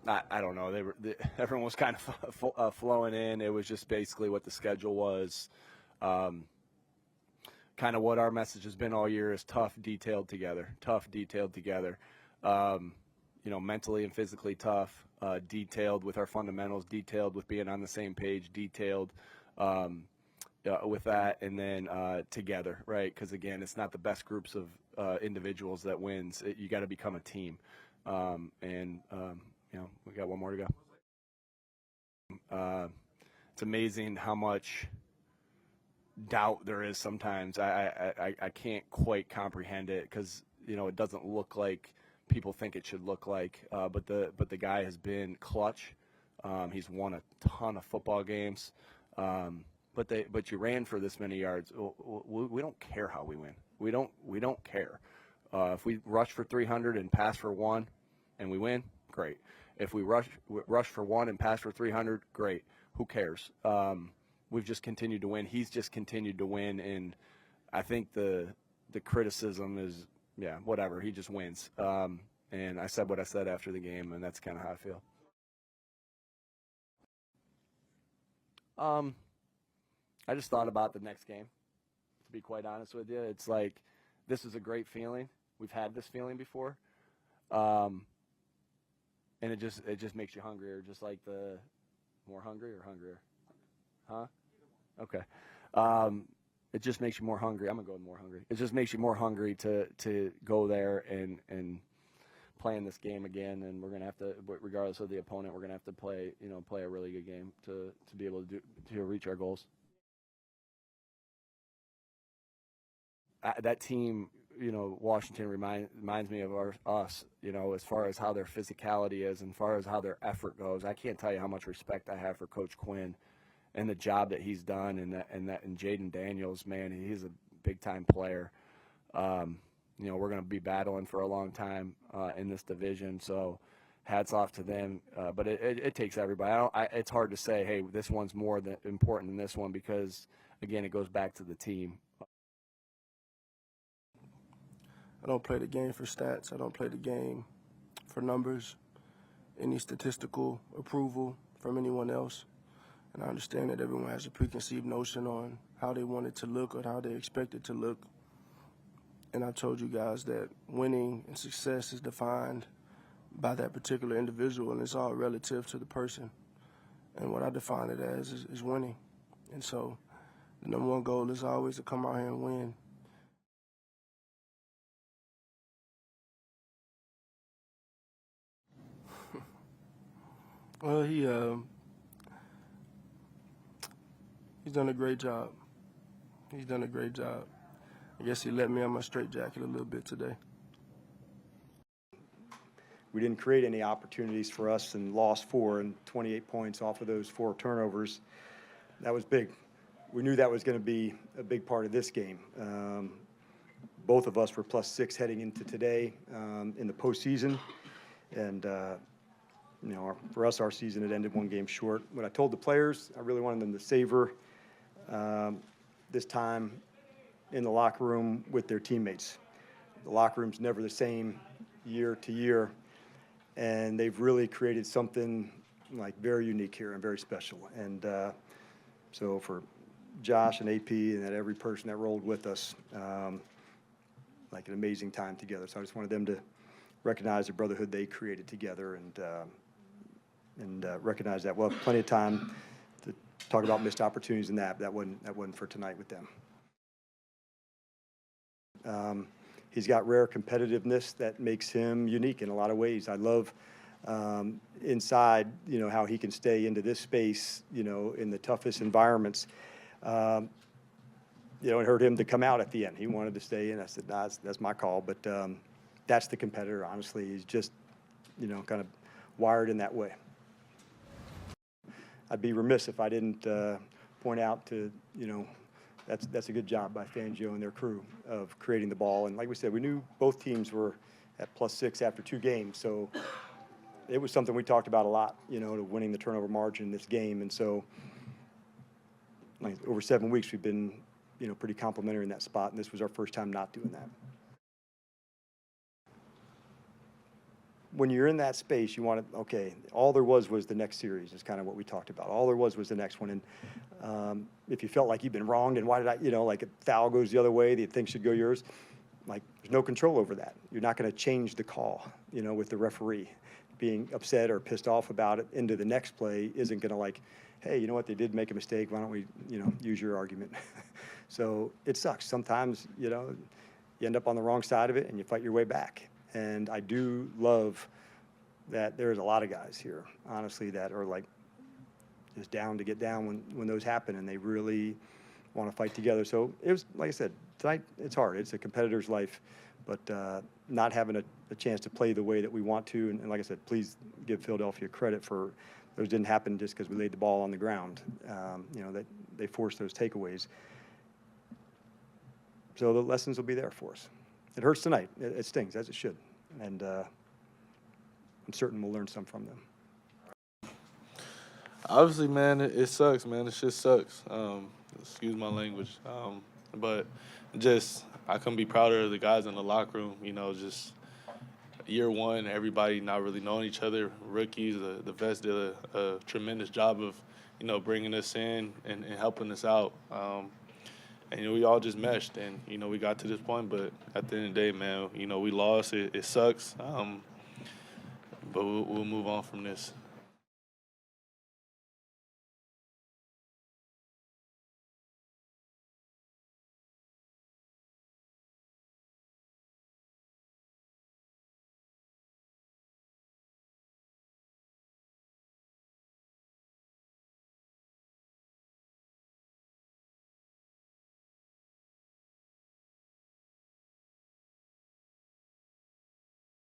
I don't know. Everyone was kind of flowing in. It was just basically what the schedule was. Kind of what our message has been all year is tough, detailed together. Tough, detailed together. Mentally and physically tough, detailed with our fundamentals, detailed with being on the same page, detailed with that, and then together, right? Because, again, it's not the best groups of individuals that wins. You got to become a team. We got one more to go. It's amazing how much doubt there is sometimes. I can't quite comprehend it because, it doesn't look like people think it should look like. But the guy has been clutch. He's won a ton of football games. But you ran for this many yards. We don't care how we win. We don't care. If we rush for 300 and pass for 1 and we win, great. If we rush for 1 and pass for 300, great. Who cares? We've just continued to win. He's just continued to win, and I think the criticism is, whatever. He just wins. And I said what I said after the game, and that's kind of how I feel. I just thought about the next game, to be quite honest with you. It's like, this is a great feeling. We've had this feeling before. And it just makes you hungrier, just like the more hungry or hungrier? Huh? Okay. It just makes you more hungry. I'm going to go with more hungry. It just makes you more hungry to go there and play in this game again. And we're going to have to, regardless of the opponent, we're going to have to play a really good game to be able to reach our goals. That team, Washington reminds me of us, as far as how their physicality is and as far as how their effort goes. I can't tell you how much respect I have for Coach Quinn and the job that he's done, and Jayden Daniels, man, he's a big-time player. We're going to be battling for a long time in this division, so hats off to them. But it takes everybody. It's hard to say, hey, this one's more important than this one because, again, it goes back to the team. I don't play the game for stats. I don't play the game for numbers, any statistical approval from anyone else. And I understand that everyone has a preconceived notion on how they want it to look or how they expect it to look. And I told you guys that winning and success is defined by that particular individual, and it's all relative to the person. And what I define it as is winning. And so the number one goal is always to come out here and win. Well, he's done a great job. He's done a great job. I guess he let me on my straitjacket a little bit today. We didn't create any opportunities for us and lost 4 and 28 points off of those 4 turnovers. That was big. We knew that was going to be a big part of this game. Both of us were +6 heading into today in the postseason. And, for us, our season had ended 1 game short. When I told the players, I really wanted them to savor this time in the locker room with their teammates. The locker room's never the same year to year, and they've really created something like very unique here and very special. And so for Josh and AP and every person that rolled with us, like an amazing time together. So I just wanted them to recognize the brotherhood they created together and recognize that. We'll have plenty of time to talk about missed opportunities and that wasn't for tonight with them. He's got rare competitiveness that makes him unique in a lot of ways. I love inside, how he can stay into this space, in the toughest environments. It hurt him to come out at the end. He wanted to stay in. I said, nah, that's my call. But that's the competitor, honestly. He's just, kind of wired in that way. I'd be remiss if I didn't point out to, that's a good job by Fangio and their crew of creating the ball. And like we said, we knew both teams were at +6 after 2 games. So it was something we talked about a lot, to winning the turnover margin in this game. And so like over 7 weeks, we've been, pretty complimentary in that spot. And this was our first time not doing that. when you're in that space, you want to, okay, all there was the next series is kind of what we talked about. All there was the next one. And if you felt like you've been wronged and why did I, like a foul goes the other way, the thing should go yours, like there's no control over that. You're not going to change the call, with the referee. Being upset or pissed off about it into the next play isn't going to like, hey, you know what, they did make a mistake. Why don't we, use your argument? So it sucks. Sometimes, you end up on the wrong side of it and you fight your way back. And I do love that there's a lot of guys here, honestly, that are like just down to get down when those happen and they really want to fight together. So it was, like I said, tonight it's hard. It's a competitor's life, but not having a chance to play the way that we want to. And like I said, please give Philadelphia credit for those didn't happen just because we laid the ball on the ground. That they forced those takeaways. So the lessons will be there for us. It hurts tonight. It stings, as it should. And I'm certain we'll learn some from them. Obviously, man, it sucks, man. It shit sucks. Excuse my language. But I couldn't be prouder of the guys in the locker room. Just year one, everybody not really knowing each other. Rookies, the vets did a tremendous job of, bringing us in and helping us out. And, we all just meshed and, we got to this point. But at the end of the day, man, we lost. It sucks. But we'll move on from this.